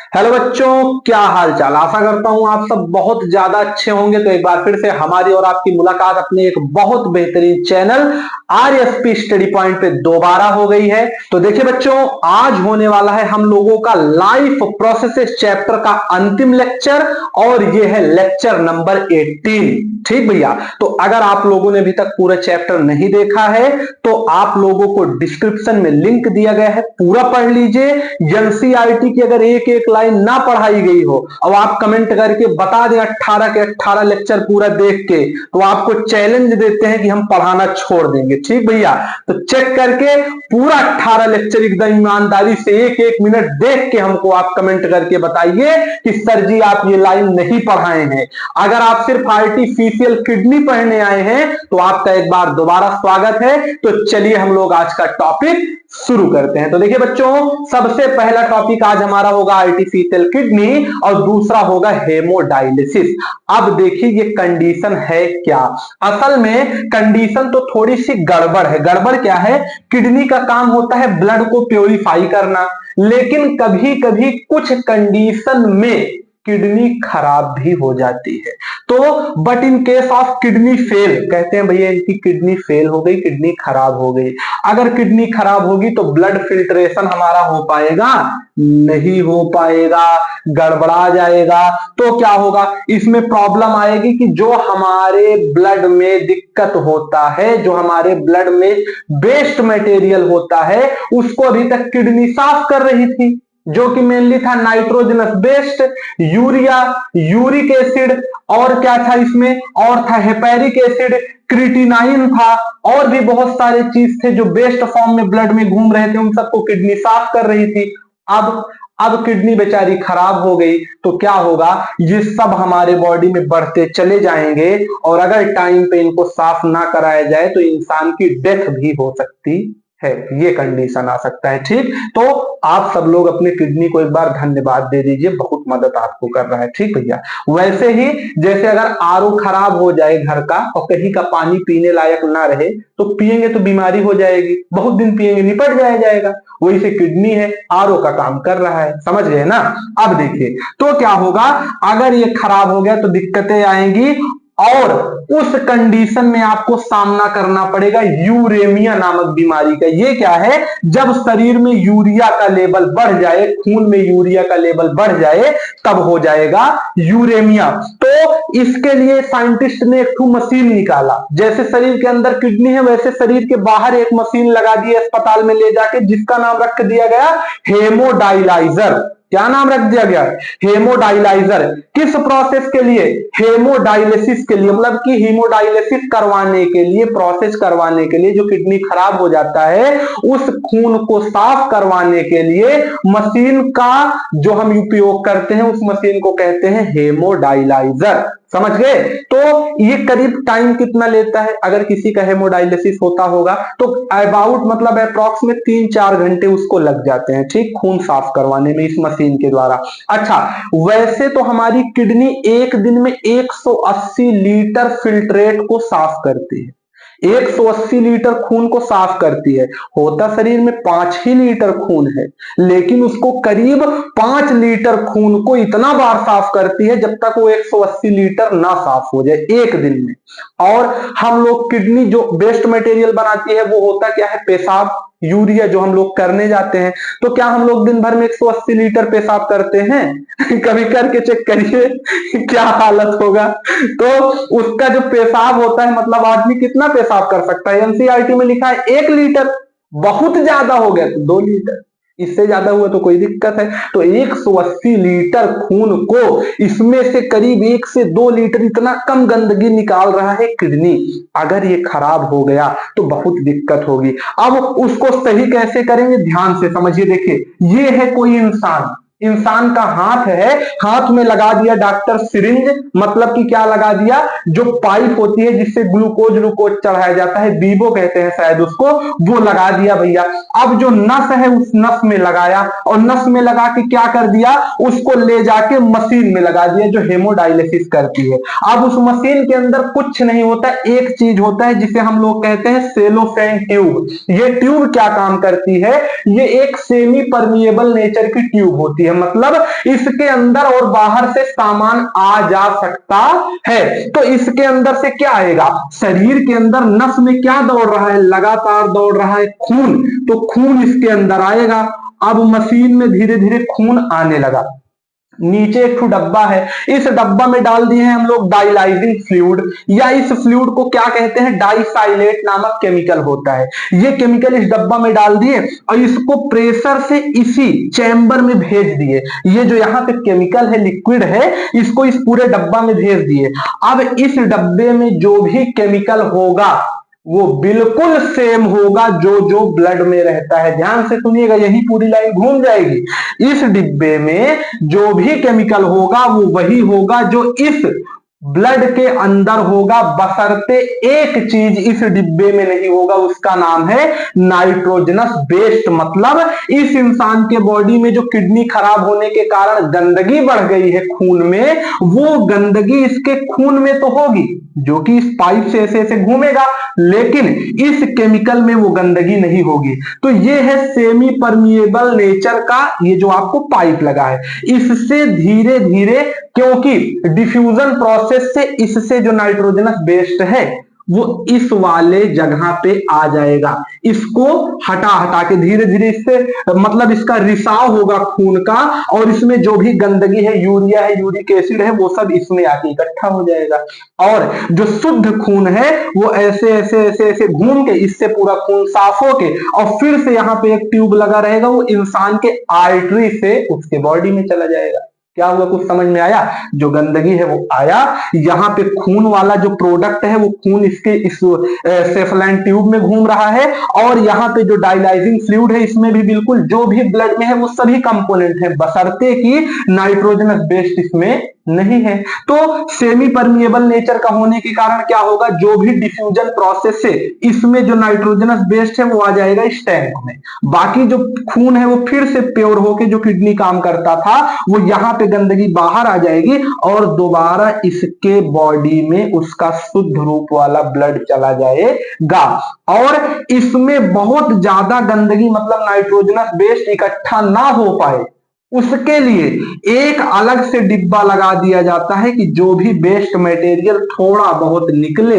Hello बच्चों, क्या हाल चाल। आशा करता हूं आप सब बहुत ज्यादा अच्छे होंगे। तो एक बार फिर से हमारी और आपकी मुलाकात अपने एक बहुत बेहतरीन चैनल आरएसपी स्टडी पॉइंट पे दोबारा हो गई है। तो देखिए बच्चों, आज होने वाला है हम लोगों का लाइफ प्रोसेसेस चैप्टर का अंतिम लेक्चर, और ये है लेक्चर नंबर 18। ठीक भैया, तो अगर आप लोगों ने अभी तक पूरा चैप्टर नहीं देखा है तो आप लोगों को डिस्क्रिप्शन में लिंक दिया गया है, पूरा पढ़ लीजिए। एनसीईआरटी की अगर एक एक लाइन ना पढ़ाई गई हो और आप कमेंट करके बता दें 18 के 18 लेक्चर पूरा देख के, तो आपको चैलेंज देते हैं कि हम पढ़ाना छोड़ देंगे। ठीक भैया, तो चेक करके पूरा 18 लेक्चर एकदम ईमानदारी से एक एक मिनट देख के हमको आप कमेंट करके बताइए कि सर जी आप ये लाइन नहीं पढ़ाए हैं। अगर आप सिर्फ आर्टिफिशियल किडनी पढ़ने आए हैं तो आपका एक बार दोबारा स्वागत है। तो चलिए हम लोग आज का टॉपिक शुरू करते हैं। तो देखिए बच्चों, सबसे पहला टॉपिक आज हमारा होगा आर्टिफिशियल किडनी और दूसरा होगा हेमोडायलिसिस। अब देखिए ये कंडीशन है क्या। असल में कंडीशन तो थोड़ी सी गड़बड़ है। गड़बड़ क्या है, किडनी का काम होता है ब्लड को प्योरीफाई करना, लेकिन कभी कभी कुछ कंडीशन में किडनी खराब भी हो जाती है। तो but in case of kidney fail, कहते हैं भैया इनकी किडनी फेल हो गई, किडनी खराब हो गई। अगर किडनी खराब होगी तो ब्लड फिल्ट्रेशन हमारा हो पाएगा? नहीं हो पाएगा, गड़बड़ा जाएगा। तो क्या होगा, इसमें प्रॉब्लम आएगी कि जो हमारे ब्लड में दिक्कत होता है, जो हमारे ब्लड में वेस्ट मटेरियल होता है, उसको अभी तक किडनी साफ कर रही थी, जो कि मेनली था nitrogenous based, urea, uric acid, और क्या था इसमें, और था हेपेरिक एसिड, क्रिटिनाइन था, और भी बहुत सारे चीज थे जो बेस्ट फॉर्म में ब्लड में घूम रहे थे, उन सबको किडनी साफ कर रही थी। अब किडनी बेचारी खराब हो गई तो क्या होगा, ये सब हमारे बॉडी में बढ़ते चले जाएंगे, और अगर टाइम पे इनको साफ ना कराया जाए तो इंसान की डेथ भी हो सकती है। ये कंडीशन आ सकता है। ठीक, तो आप सब लोग अपने किडनी को एक बार धन्यवाद दे दीजिए, बहुत मदद आपको कर रहा है। ठीक भैया, वैसे ही जैसे अगर आरओ खराब हो जाए घर का और कहीं का पानी पीने लायक ना रहे तो पिएंगे तो बीमारी हो जाएगी, बहुत दिन पिएंगे निपट जाएगा। वही से किडनी है, आरओ का काम कर रहा है, समझ गए ना। अब देखिए तो क्या होगा, अगर ये खराब हो गया तो दिक्कतें आएंगी, और उस कंडीशन में आपको सामना करना पड़ेगा यूरेमिया नामक बीमारी का। ये क्या है, जब शरीर में यूरिया का लेवल बढ़ जाए, खून में यूरिया का लेवल बढ़ जाए, तब हो जाएगा यूरेमिया। तो इसके लिए साइंटिस्ट ने एक मशीन निकाला। जैसे शरीर के अंदर किडनी है, वैसे शरीर के बाहर एक मशीन लगा दी अस्पताल में ले जाके, जिसका नाम रख दिया गया हेमोडायलाइजर। क्या नाम रख दिया गया? हेमोडायलाइजर। किस प्रोसेस के लिए? हेमोडायलिसिस के लिए, मतलब कि हीमोडायलिसिस करवाने के लिए, प्रोसेस करवाने के लिए, जो किडनी खराब हो जाता है उस खून को साफ करवाने के लिए मशीन का जो हम उपयोग करते हैं, उस मशीन को कहते हैं हेमोडायलाइजर। समझ गए? तो ये करीब टाइम कितना लेता है, अगर किसी का हेमोडायलिसिस होता होगा तो अबाउट मतलब अप्रॉक्स में 3-4 घंटे उसको लग जाते हैं, ठीक, खून साफ करवाने में इस मशीन के द्वारा। अच्छा, वैसे तो हमारी किडनी एक दिन में 180 लीटर फिल्ट्रेट को साफ करती है, 180 लीटर खून को साफ करती है। होता शरीर में 5 ही लीटर खून है, लेकिन उसको करीब 5 लीटर खून को इतना बार साफ करती है जब तक वो 180 लीटर ना साफ हो जाए एक दिन में। और हम लोग किडनी जो वेस्ट मटेरियल बनाती है वो होता क्या है, पेशाब, यूरिया जो हम लोग करने जाते हैं। तो क्या हम लोग दिन भर में 180 लीटर पेशाब करते हैं? कभी करके चेक करिए क्या हालत होगा। तो उसका जो पेशाब होता है, मतलब आदमी कितना पेशाब कर सकता है, एनसीईआरटी में लिखा है 1 लीटर, बहुत ज्यादा हो गया तो 2 लीटर, इससे ज्यादा हुआ तो कोई दिक्कत है। तो 180 लीटर खून को, इसमें से करीब 1 से 2 लीटर इतना कम गंदगी निकाल रहा है किडनी। अगर ये खराब हो गया तो बहुत दिक्कत होगी। अब उसको सही कैसे करेंगे, ध्यान से समझिए। देखिए ये है कोई इंसान, इंसान का हाथ है, हाथ में लगा दिया डॉक्टर सिरिंज, मतलब कि क्या लगा दिया, जो पाइप होती है जिससे ग्लूकोज चढ़ाया जाता है, बीबो कहते हैं शायद उसको, वो लगा दिया भैया। अब जो नस है उस नस में लगाया, और नस में लगा के क्या कर दिया, उसको ले जाके मशीन में लगा दिया जो हेमोडायलिसिस करती है। अब उस मशीन के अंदर कुछ नहीं होता, एक चीज होता है जिसे हम लोग कहते हैं सेलोफेन ट्यूब। ये ट्यूब क्या काम करती है, ये एक सेमी परमिएबल नेचर की ट्यूब होती है। है, मतलब इसके अंदर और बाहर से सामान आ जा सकता है। तो इसके अंदर से क्या आएगा, शरीर के अंदर नस में क्या दौड़ रहा है, लगातार दौड़ रहा है खून, तो खून इसके अंदर आएगा। अब मशीन में धीरे धीरे खून आने लगा। नीचे एक ठो डब्बा है, इस डब्बा में डाल दिए हैं हम लोग डाइलाइजिंग फ्लूइड, या इस फ्लूइड को क्या कहते हैं, डाइसाइलेट नामक केमिकल होता है। ये केमिकल इस डब्बा में डाल दिए और इसको प्रेशर से इसी चैम्बर में भेज दिए। ये जो यहाँ पे केमिकल है, लिक्विड है, इसको इस पूरे डब्बा में भेज दिए। अब इस डब्बे में जो भी केमिकल होगा वो बिल्कुल सेम होगा जो जो ब्लड में रहता है। ध्यान से सुनिएगा, यही पूरी लाइन घूम जाएगी। इस डिब्बे में जो भी केमिकल होगा वो वही होगा जो इस ब्लड के अंदर होगा, बशर्ते एक चीज इस डिब्बे में नहीं होगा, उसका नाम है नाइट्रोजनस बेस्ड। मतलब इस इंसान के बॉडी में जो किडनी खराब होने के कारण गंदगी बढ़ गई है खून में, वो गंदगी इसके खून में तो होगी, जो कि इस पाइप से ऐसे ऐसे घूमेगा, लेकिन इस केमिकल में वो गंदगी नहीं होगी। तो ये है सेमी परमिएबल नेचर का ये जो आपको पाइप लगा है। इससे धीरे धीरे, क्योंकि डिफ्यूजन प्रोसेस से इससे जो नाइट्रोजनस बेस्ड है वो इस वाले जगह पे आ जाएगा। इसको हटा हटा के धीरे धीरे इससे मतलब इसका रिसाव होगा खून का, और इसमें जो भी गंदगी है, यूरिया है, यूरिक एसिड है, वो सब इसमें आके इकट्ठा हो जाएगा। और जो शुद्ध खून है वो ऐसे ऐसे ऐसे ऐसे घूम के इससे पूरा खून साफ होके और फिर से यहाँ पे एक ट्यूब लगा रहेगा, वो इंसान के आर्टरी से उसके बॉडी में चला जाएगा। क्या हुआ, कुछ समझ में आया? जो गंदगी है वो आया, यहाँ पे खून वाला जो प्रोडक्ट है वो खून इसके इस सेफलाइन ट्यूब में घूम रहा है, और यहाँ पे जो डाइलाइजिंग फ्लूइड है इसमें भी बिल्कुल जो भी ब्लड में है वो सभी कंपोनेंट है, बशर्ते कि नाइट्रोजनस बेस्ड इसमें नहीं है। तो सेमी परमिएबल नेचर का होने के कारण क्या होगा, जो भी डिफ्यूजन प्रोसेस से इसमें जो नाइट्रोजनस बेस्ड है वो आ जाएगा इस टैंक में। बाकी जो खून है वो फिर से प्योर होके जो किडनी काम करता था वो यहाँ पे गंदगी बाहर आ जाएगी और दोबारा इसके बॉडी में उसका शुद्ध रूप वाला ब्लड चला जाएगा। और इसमें बहुत ज्यादा गंदगी मतलब नाइट्रोजनस बेस्ड इकट्ठा ना हो पाए, उसके लिए एक अलग से डिब्बा लगा दिया जाता है कि जो भी वेस्ट मटेरियल थोड़ा बहुत निकले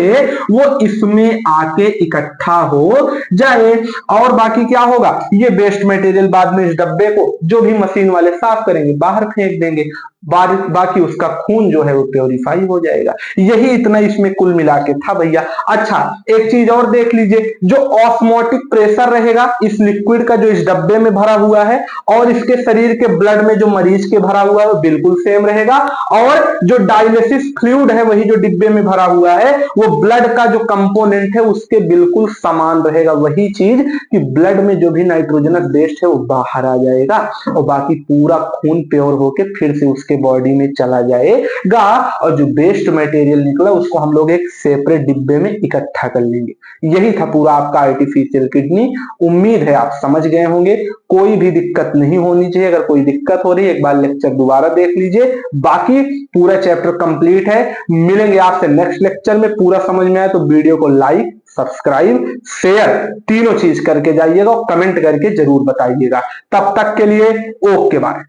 वो इसमें आके इकट्ठा हो जाए। और बाकी क्या होगा, ये वेस्ट मटेरियल बाद में इस डब्बे को जो भी मशीन वाले साफ करेंगे बाहर फेंक देंगे, बाकी उसका खून जो है वो प्योरीफाई हो जाएगा। यही इतना इसमें कुल मिला के था भैया। अच्छा, एक चीज और देख लीजिए, जो ऑस्मोटिक प्रेशर रहेगा इस लिक्विड का जो इस डब्बे में भरा हुआ है और इसके शरीर के ब्लड में जो मरीज के भरा हुआ है वो बिल्कुल सेम रहेगा, और जो डायलिसिस फ्लूइड है वही जो डिब्बे में भरा हुआ है वो ब्लड का जो कंपोनेंट है उसके बिल्कुल समान रहेगा। वही चीज कि ब्लड में जो भी नाइट्रोजनस बेस्ड है वो बाहर आ जाएगा और बाकी पूरा खून प्योर होके फिर से उसके बॉडी में चला जाएगा, और जो वेस्ट मटेरियल निकला उसको हम लोग एक सेपरेट डिब्बे में इकट्ठा कर लेंगे। यही था पूरा आपका आर्टिफिशियल किडनी। उम्मीद है आप समझ गए होंगे, कोई भी दिक्कत नहीं होनी चाहिए। अगर कोई दिक्कत हो रही है एक बार लेक्चर दोबारा देख लीजिए, बाकी पूरा चैप्टर कंप्लीट है। मिलेंगे आपसे नेक्स्ट लेक्चर में। पूरा समझ में आए तो वीडियो को लाइक, सब्सक्राइब, शेयर तीनों चीज करके जाइएगा और कमेंट करके जरूर बताइएगा। तब तक के लिए ओके बाय।